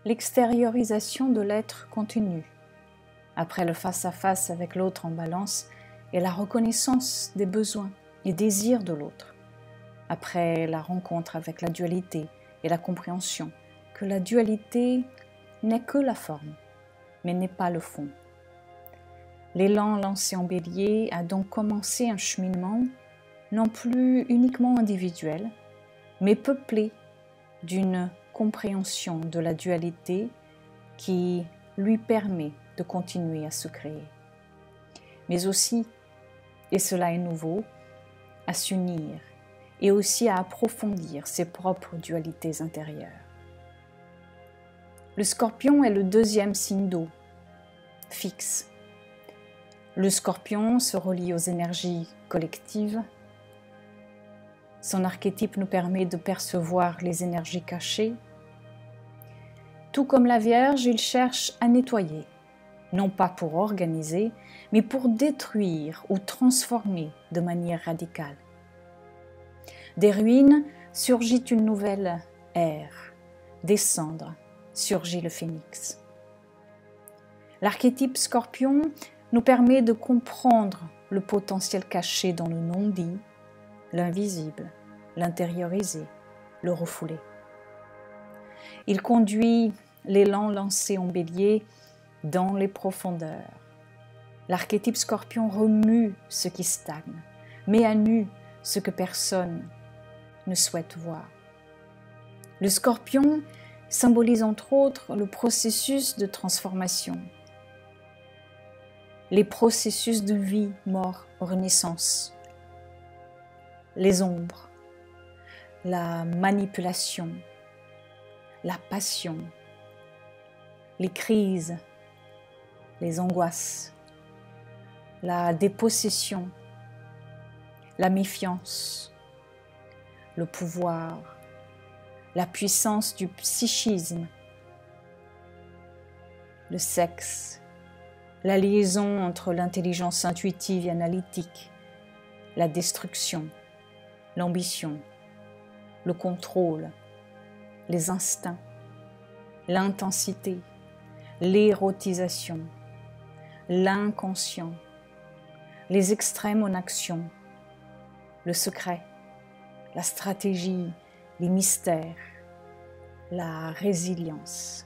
l'extériorisation de l'être continue, après le face-à-face avec l'autre en balance et la reconnaissance des besoins et désirs de l'autre, après la rencontre avec la dualité et la compréhension que la dualité n'est que la forme, mais n'est pas le fond. L'élan lancé en Bélier a donc commencé un cheminement non plus uniquement individuel, mais peuplé d'une compréhension de la dualité qui lui permet de continuer à se créer. Mais aussi, et cela est nouveau, à s'unir et aussi à approfondir ses propres dualités intérieures. Le Scorpion est le deuxième signe d'eau, fixe. Le Scorpion se relie aux énergies collectives. Son archétype nous permet de percevoir les énergies cachées. Tout comme la Vierge, il cherche à nettoyer, non pas pour organiser, mais pour détruire ou transformer de manière radicale. Des ruines surgit une nouvelle ère, des cendres surgit le phénix. L'archétype Scorpion nous permet de comprendre le potentiel caché dans le non-dit, l'invisible, l'intériorisé, le refoulé. Il conduit l'élan lancé en Bélier dans les profondeurs. L'archétype Scorpion remue ce qui stagne, met à nu ce que personne ne souhaite voir. Le Scorpion symbolise entre autres le processus de transformation, les processus de vie, mort, renaissance, les ombres, la manipulation, la passion, les crises, les angoisses, la dépossession, la méfiance, le pouvoir, la puissance du psychisme, le sexe, la liaison entre l'intelligence intuitive et analytique, la destruction, l'ambition, le contrôle, les instincts, l'intensité, l'érotisation, l'inconscient, les extrêmes en action, le secret, la stratégie, les mystères, la résilience,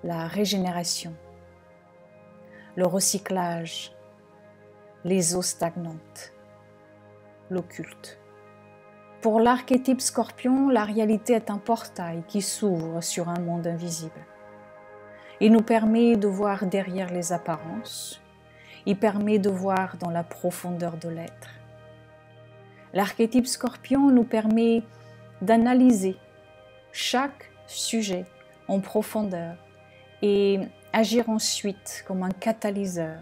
la régénération, le recyclage, les eaux stagnantes, l'occulte. Pour l'archétype Scorpion, la réalité est un portail qui s'ouvre sur un monde invisible. Il nous permet de voir derrière les apparences, il permet de voir dans la profondeur de l'être. L'archétype Scorpion nous permet d'analyser chaque sujet en profondeur et agir ensuite comme un catalyseur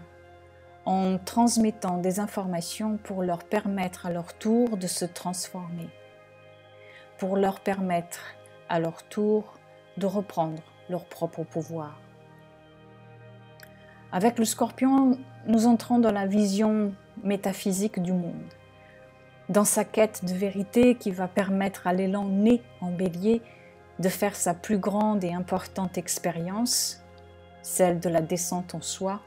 en transmettant des informations pour leur permettre à leur tour de se transformer, pour leur permettre à leur tour de reprendre leur propre pouvoir. Avec le Scorpion, nous entrons dans la vision métaphysique du monde, dans sa quête de vérité qui va permettre à l'élan né en Bélier de faire sa plus grande et importante expérience, celle de la descente en soi.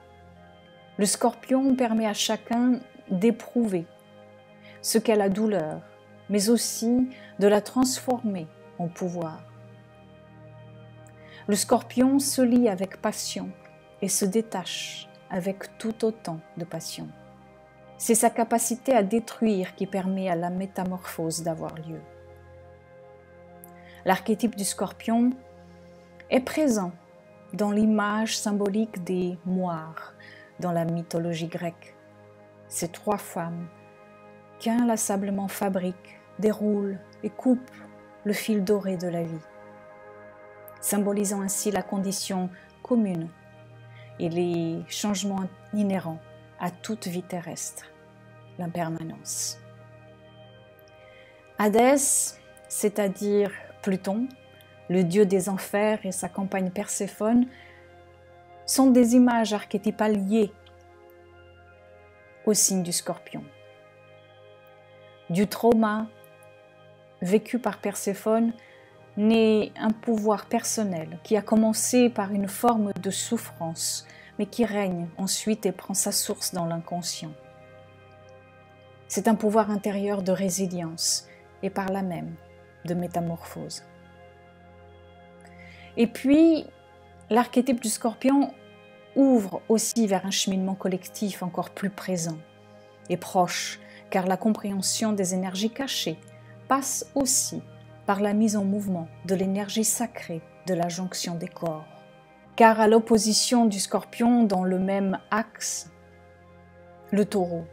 Le Scorpion permet à chacun d'éprouver ce qu'est la douleur, mais aussi de la transformer en pouvoir. Le Scorpion se lie avec passion et se détache avec tout autant de passion. C'est sa capacité à détruire qui permet à la métamorphose d'avoir lieu. L'archétype du Scorpion est présent dans l'image symbolique des moires dans la mythologie grecque. Ces trois femmes qui inlassablement fabriquent, déroulent et coupent le fil doré de la vie, symbolisant ainsi la condition commune et les changements inhérents à toute vie terrestre, l'impermanence. Hadès, c'est-à-dire Pluton, le dieu des enfers et sa compagne Perséphone, sont des images archétypales liées au signe du Scorpion. Du trauma vécu par Perséphone n'est un pouvoir personnel qui a commencé par une forme de souffrance, mais qui règne ensuite et prend sa source dans l'inconscient. C'est un pouvoir intérieur de résilience et par là même de métamorphose. Et puis, l'archétype du Scorpion ouvre aussi vers un cheminement collectif encore plus présent et proche, car la compréhension des énergies cachées passe aussi par la mise en mouvement de l'énergie sacrée de la jonction des corps. Car à l'opposition du Scorpion dans le même axe, le Taureau.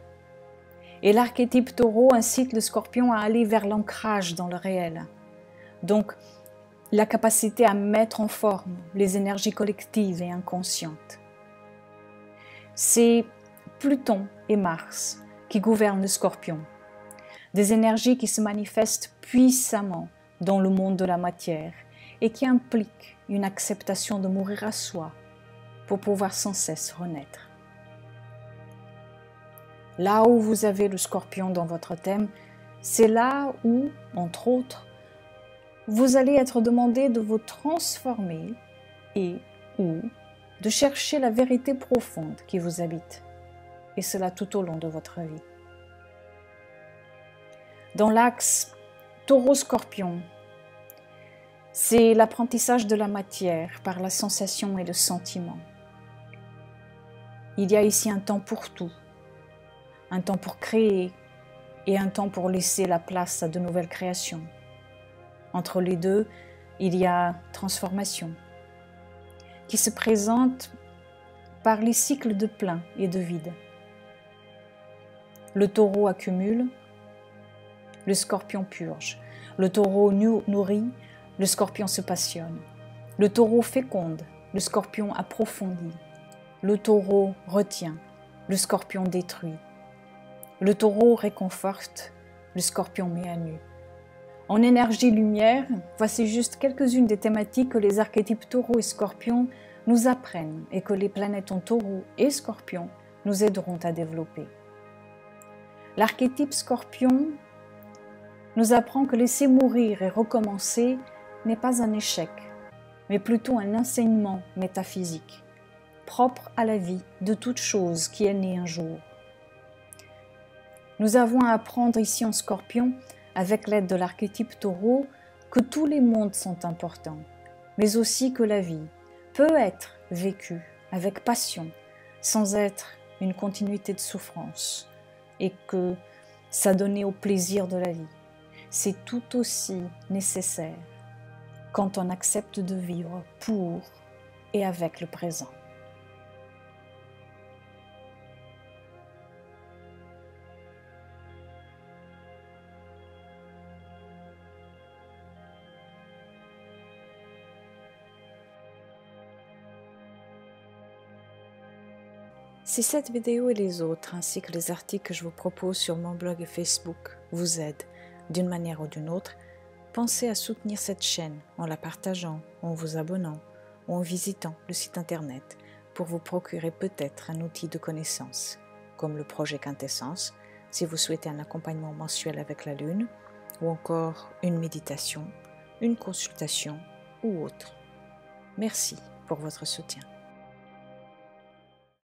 Et l'archétype Taureau incite le Scorpion à aller vers l'ancrage dans le réel. Donc, la capacité à mettre en forme les énergies collectives et inconscientes. C'est Pluton et Mars qui gouvernent le Scorpion, des énergies qui se manifestent puissamment dans le monde de la matière et qui impliquent une acceptation de mourir à soi pour pouvoir sans cesse renaître. Là où vous avez le Scorpion dans votre thème, c'est là où, entre autres, vous allez être demandé de vous transformer et ou de chercher la vérité profonde qui vous habite, et cela tout au long de votre vie. Dans l'axe Taureau-Scorpion, c'est l'apprentissage de la matière par la sensation et le sentiment. Il y a ici un temps pour tout, un temps pour créer et un temps pour laisser la place à de nouvelles créations. Entre les deux, il y a transformation qui se présente par les cycles de plein et de vide. Le Taureau accumule, le Scorpion purge. Le Taureau nourrit, le Scorpion se passionne. Le Taureau féconde, le Scorpion approfondit. Le Taureau retient, le Scorpion détruit. Le Taureau réconforte, le Scorpion met à nu. En énergie lumière, voici juste quelques-unes des thématiques que les archétypes Taureau et Scorpion nous apprennent et que les planètes en Taureau et Scorpion nous aideront à développer. L'archétype Scorpion nous apprend que laisser mourir et recommencer n'est pas un échec, mais plutôt un enseignement métaphysique, propre à la vie de toute chose qui est née un jour. Nous avons à apprendre ici en Scorpion, avec l'aide de l'archétype Taureau, que tous les mondes sont importants, mais aussi que la vie peut être vécue avec passion, sans être une continuité de souffrance, et que s'adonner au plaisir de la vie, c'est tout aussi nécessaire quand on accepte de vivre pour et avec le présent. Si cette vidéo et les autres, ainsi que les articles que je vous propose sur mon blog et Facebook, vous aident d'une manière ou d'une autre, pensez à soutenir cette chaîne en la partageant, en vous abonnant ou en visitant le site internet pour vous procurer peut-être un outil de connaissance, comme le projet Quintessence, si vous souhaitez un accompagnement mensuel avec la Lune, ou encore une méditation, une consultation ou autre. Merci pour votre soutien.